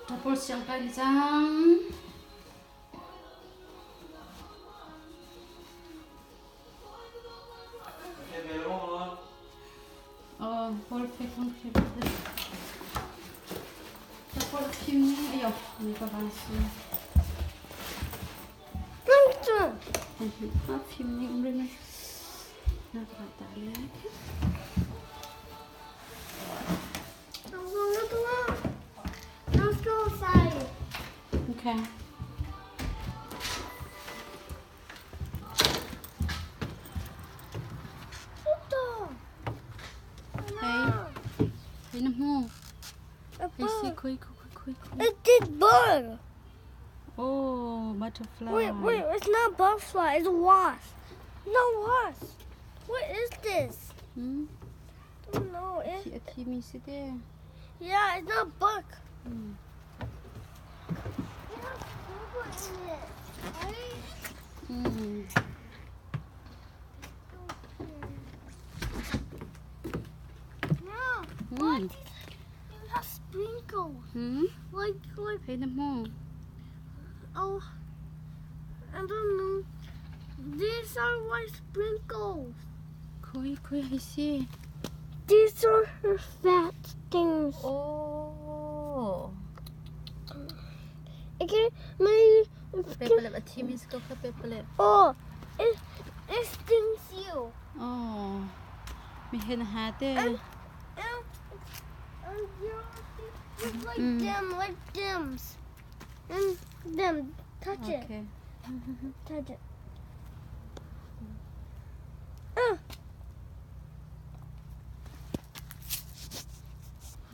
Tapos siyang kalisang perfect ang favorite. Tapos kimni ayaw, hindi pa bansin. Kimni umrin na nakatali. Let's go outside. Okay. Hey mo. Hey, see, quick. It did bird. Oh, butterfly. Wait, it's not butterfly, it's a wasp. No wasp. What is this? I don't know. Yeah, it's not bug. What? It has sprinkles. Like. Hey mo. Oh, I don't know. These are white sprinkles. I see. These are her fat things. Oh. Okay, maybe. Oh, it stings you. Oh. May hinahati. And your teeth look like dims. And them. Touch it. Okay. Touch it.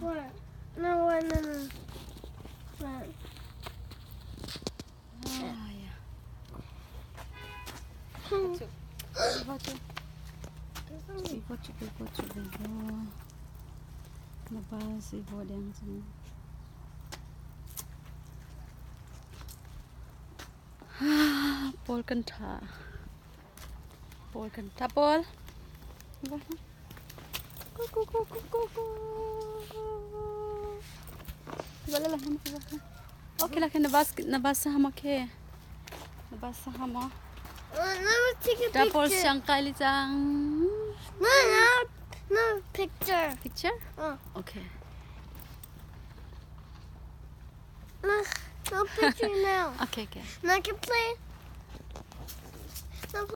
What? No. What? Nabas ibo din semua. Paul kanta. Paul. Go. Wala lang naman ko. Okay lang nabasa mo ke. Nabasa mo. Let me take a Tapos picture. siyang kalisang No, picture. picture? Oh. Okay. No picture now. Okay. Now I can play. No